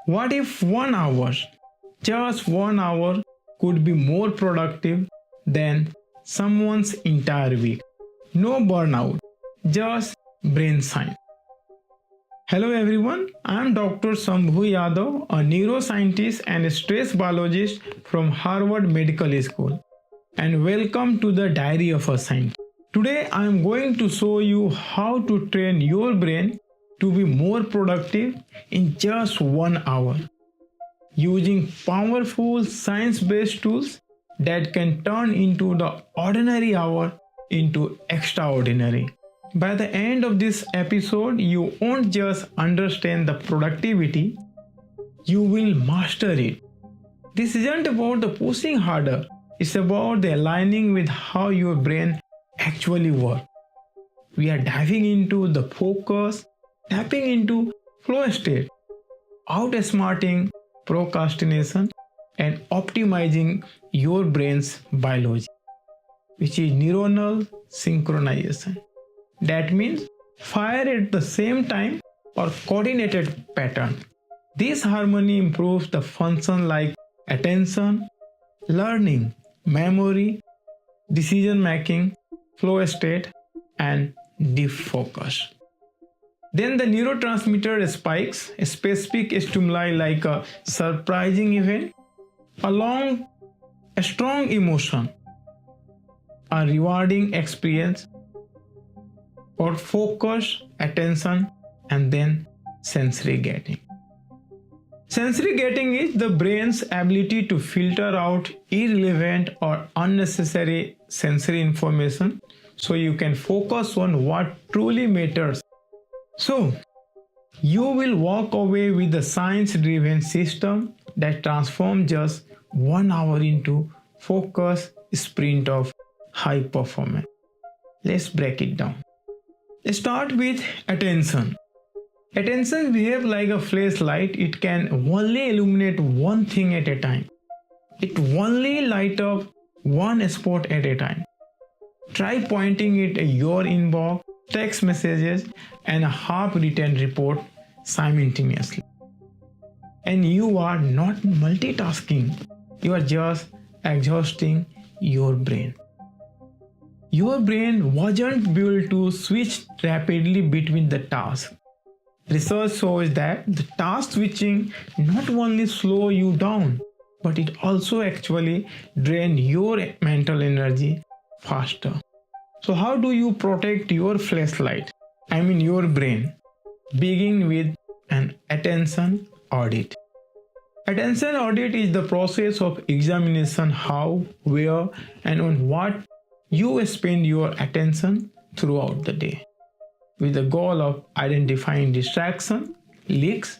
What if 1 hour, just 1 hour, could be more productive than someone's entire week? No burnout, just brain science. Hello everyone, I am Dr. Shambhu Yadav, a neuroscientist and stress biologist from Harvard Medical School, and welcome to the Diary of a Scientist. Today I am going to show you how to train your brain to be more productive in just 1 hour, using powerful science-based tools that can turn into the ordinary hour into extraordinary. By the end of this episode, you won't just understand the productivity, you will master it. This isn't about the pushing harder, it's about the aligning with how your brain actually works. We are diving into the focus, tapping into flow state, outsmarting procrastination, and optimizing your brain's biology, which is neuronal synchronization. That means fire at the same time or coordinated pattern. This harmony improves the function like attention, learning, memory, decision making, flow state, and deep focus. Then the neurotransmitter spikes, a specific stimuli like a surprising event, a strong emotion, a rewarding experience, or focus, attention, and then sensory getting. Sensory getting is the brain's ability to filter out irrelevant or unnecessary sensory information so you can focus on what truly matters. So, you will walk away with a science-driven system that transforms just 1 hour into focused sprint of high performance. Let's break it down. Let's start with attention. Attention behaves like a flashlight. It can only illuminate one thing at a time. It only lights up one spot at a time. Try pointing it at your inbox, text messages, and a half-written report simultaneously. And you are not multitasking. You are just exhausting your brain. Your brain wasn't built to switch rapidly between the tasks. Research shows that the task switching not only slow you down, but it also actually drains your mental energy faster. So how do you protect your flashlight? Your brain. Begin with an attention audit. Attention audit is the process of examination how, where, and on what you spend your attention throughout the day, with the goal of identifying distraction, leaks,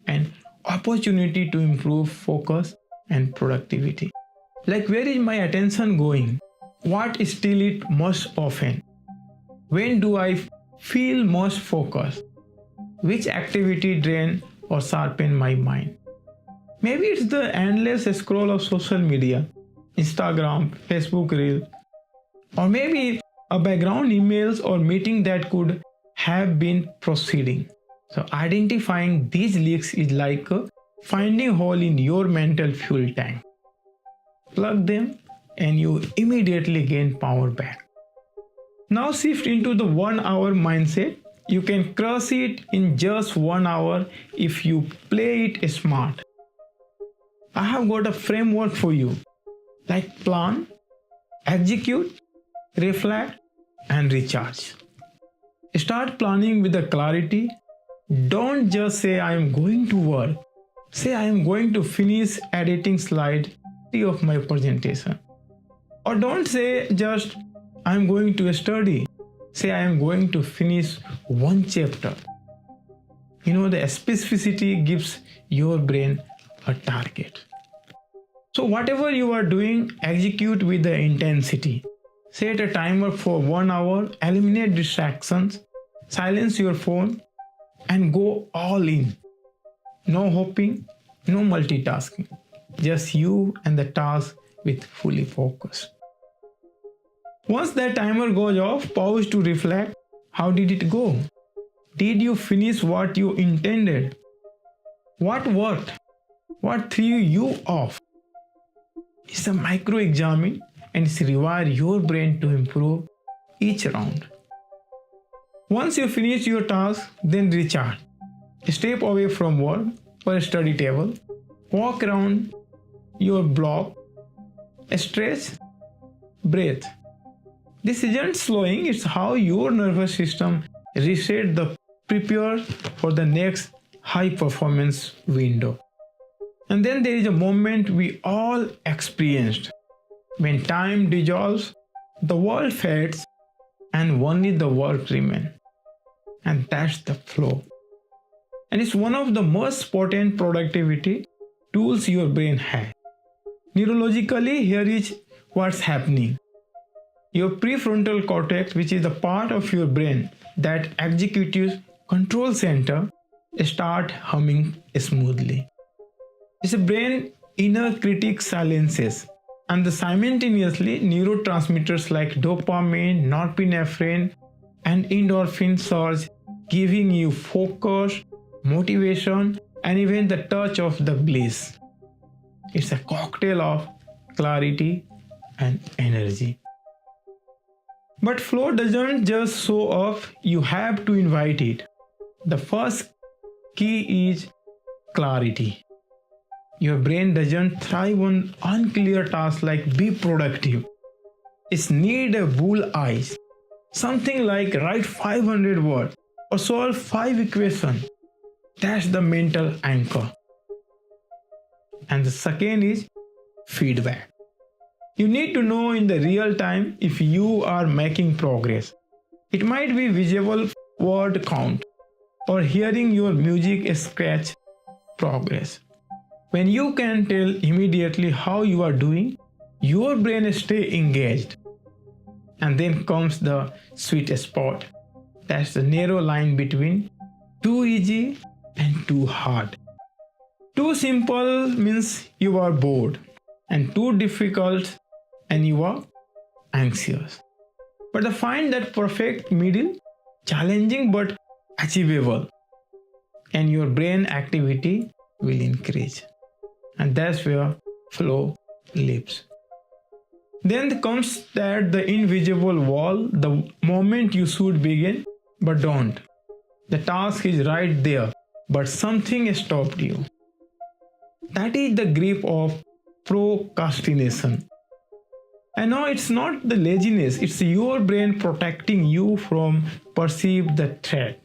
and opportunity to improve focus and productivity. Like, where is my attention going? What steals it most often? When do I feel most focused? Which activity drain or sharpen my mind? Maybe it's the endless scroll of social media, Instagram, Facebook Reel, or maybe a background emails or meeting that could have been proceeding. So identifying these leaks is like finding a hole in your mental fuel tank. Plug them and you immediately gain power back. Now shift into the 1 hour mindset. You can crush it in just 1 hour if you play it smart. I have got a framework for you, like plan, execute, reflect, and recharge. Start planning with the clarity. Don't just say I am going to work. Say I am going to finish editing slide 3 of my presentation. Or don't say just I am going to study. Say I am going to finish one chapter. The specificity gives your brain a target. So whatever you are doing, execute with the intensity. Set a timer for 1 hour, eliminate distractions, silence your phone, and go all in. No hopping, no multitasking. Just you and the task with fully focus. Once that timer goes off, pause to reflect. How did it go? Did you finish what you intended? What worked? What threw you off? It's a micro examine and it's rewire your brain to improve each round. Once you finish your task, then recharge. Step away from work or study table. Walk around your block. Stretch. Breathe. This isn't slowing, it's how your nervous system resets the prepare for the next high performance window. And then there is a moment we all experienced. When time dissolves, the world fades and only the work remains. And that's the flow. And it's one of the most potent productivity tools your brain has. Neurologically, here is what's happening. Your prefrontal cortex, which is the part of your brain that executes control center, start humming smoothly. It's a brain inner critic silences, and simultaneously neurotransmitters like dopamine, norepinephrine, and endorphin surge, giving you focus, motivation, and even the touch of the bliss. It's a cocktail of clarity and energy. But flow doesn't just show up, you have to invite it. The first key is clarity. Your brain doesn't thrive on unclear tasks like be productive. It needs a bull eyes. Something like write 500 words or solve 5 equations. That's the mental anchor. And the second is feedback. You need to know in the real time if you are making progress. It might be visual word count or hearing your music scratch progress. When you can tell immediately how you are doing, your brain stays engaged. And then comes the sweet spot. That's the narrow line between too easy and too hard. Too simple means you are bored, and too difficult and you are anxious. But to find that perfect middle, challenging but achievable, and your brain activity will increase. And that's where flow lives. Then comes that the invisible wall, the moment you should begin, but don't. The task is right there, but something stopped you. That is the grip of procrastination. I know it's not the laziness, it's your brain protecting you from perceived the threat.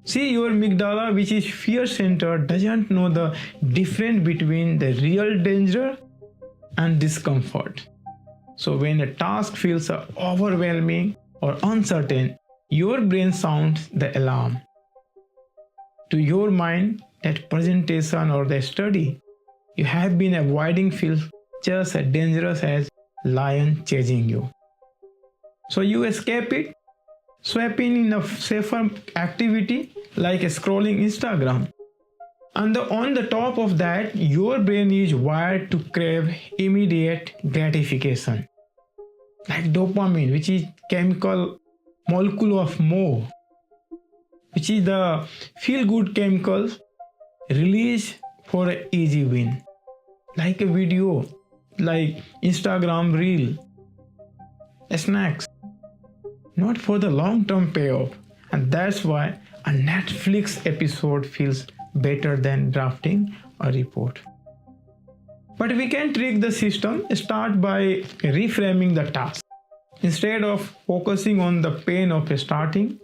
See, your amygdala, which is fear center, doesn't know the difference between the real danger and discomfort. So when a task feels overwhelming or uncertain, your brain sounds the alarm. To your mind, that presentation or the study you have been avoiding feels just as dangerous as lion chasing you. So you escape it, swapping in a safer activity like scrolling Instagram. And on the top of that, your brain is wired to crave immediate gratification. Like dopamine, which is chemical molecule of more, which is the feel-good chemicals released for an easy win. Like a video, like Instagram reel, snacks, not for the long-term payoff. And that's why a Netflix episode feels better than drafting a report. But we can trick the system. Start by reframing the task. Instead of focusing on the pain of starting,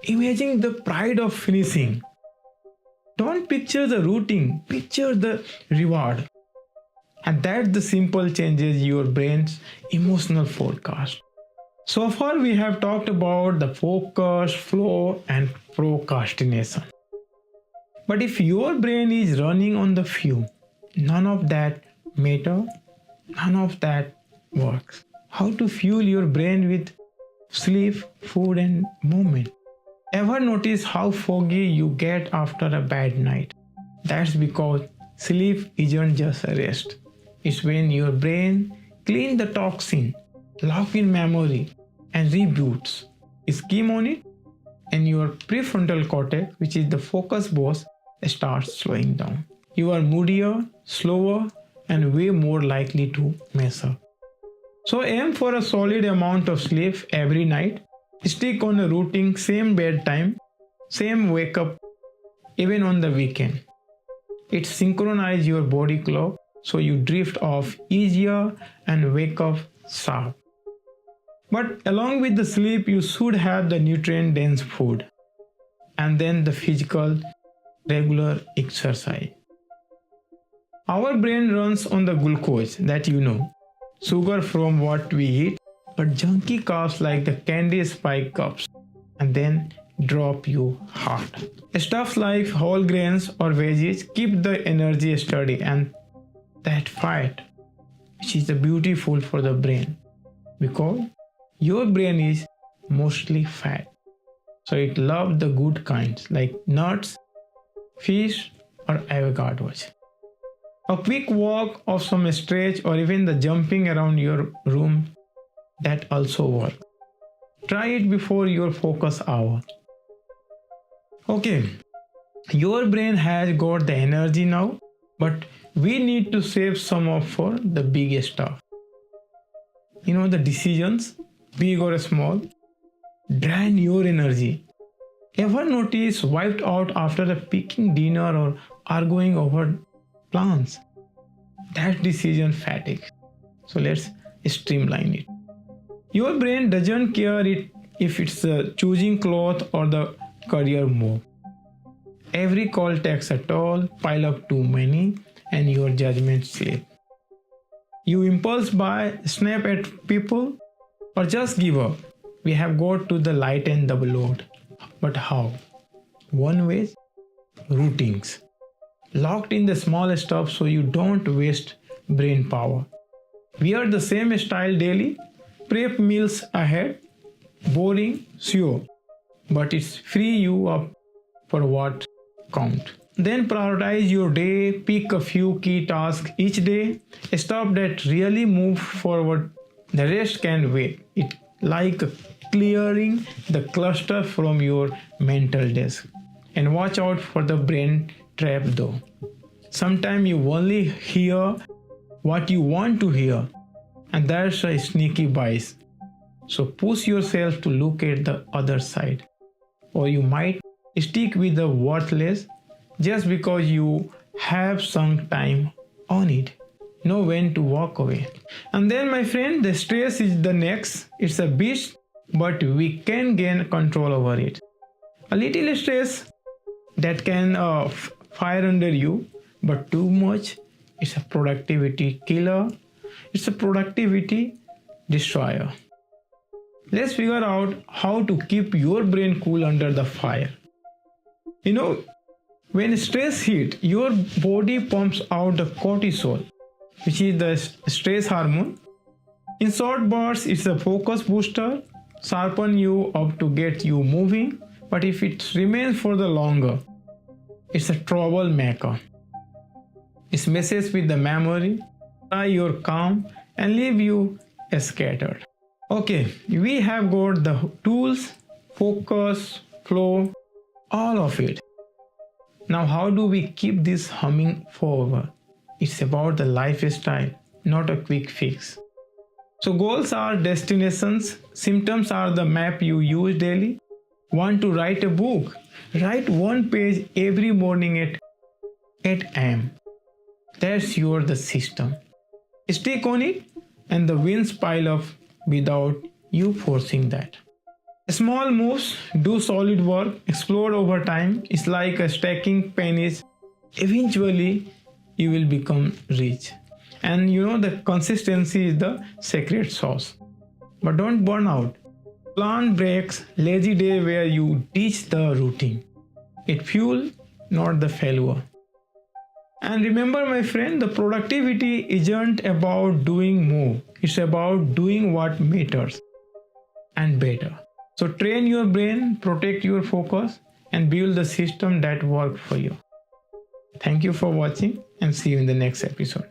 imagine the pride of finishing. Don't picture the routine, picture the reward. And that's the simple changes your brain's emotional forecast. So far we have talked about the focus, flow and procrastination. But if your brain is running on the fuel, none of that matter, none of that works. How to fuel your brain with sleep, food and movement? Ever notice how foggy you get after a bad night? That's because sleep isn't just a rest. It's when your brain cleans the toxin, lock in memory and reboots. Scheme on it and your prefrontal cortex, which is the focus boss, starts slowing down. You are moodier, slower, and way more likely to mess up. So aim for a solid amount of sleep every night. Stick on a routine, same bedtime, same wake up, even on the weekend. It synchronizes your body clock so you drift off easier and wake up sharp. But along with the sleep, you should have the nutrient-dense food and then the physical, regular exercise. Our brain runs on the glucose that you know, sugar from what we eat, but junky carbs like the candy spike cups and then drop you hard. Stuff like whole grains or veggies keep the energy steady and that fat, which is beautiful for the brain because your brain is mostly fat. So it loves the good kinds like nuts, fish or avocados. A quick walk or some stretch or even the jumping around your room, that also works. Try it before your focus hour. Okay, your brain has got the energy now, but we need to save some up for the big stuff. The decisions, big or small, drain your energy. Ever notice wiped out after a picking dinner or arguing over plans? That decision fatigue. So let's streamline it. Your brain doesn't care if it's choosing cloth or the career move. Every call takes a toll, pile up too many, and your judgment slip. You impulse buy, snap at people, or just give up. We have got to the lighten the load. But how? One way, routines. Locked in the small stuff so you don't waste brain power. Wear the same style daily, prep meals ahead, boring, sure, but it's free you up for what count. Then prioritize your day, pick a few key tasks each day, stuff that really move forward. The rest can wait. It's like clearing the cluster from your mental desk. And watch out for the brain trap though. Sometimes you only hear what you want to hear, and that's a sneaky bias. So push yourself to look at the other side, or you might stick with the worthless just because you have sunk time on it. Know when to walk away. And then, my friend, the stress is the next. It's a beast, but we can gain control over it. A little stress that can fire under you, but too much, it's a productivity killer. It's a productivity destroyer. Let's figure out how to keep your brain cool under the fire. When stress hits, your body pumps out the cortisol, which is the stress hormone. In short bursts, it's a focus booster, sharpen you up to get you moving, but if it remains for the longer, it's a troublemaker. It messes with the memory, try your calm, and leave you scattered. Okay, we have got the tools, focus, flow, all of it. Now, how do we keep this humming forward? It's about the lifestyle, not a quick fix. So goals are destinations, symptoms are the map you use daily. Want to write a book? Write one page every morning at 8 am. That's the system. Stick on it and the wins pile up without you forcing that. Small moves, do solid work, explore over time. It's like a stacking pennies. Eventually, you will become rich. And the consistency is the secret sauce. But don't burn out. Plan breaks, lazy day where you teach the routine. It fuel, not the failure. And remember, my friend, the productivity isn't about doing more. It's about doing what matters and better. So train your brain, protect your focus, and build the system that works for you. Thank you for watching and see you in the next episode.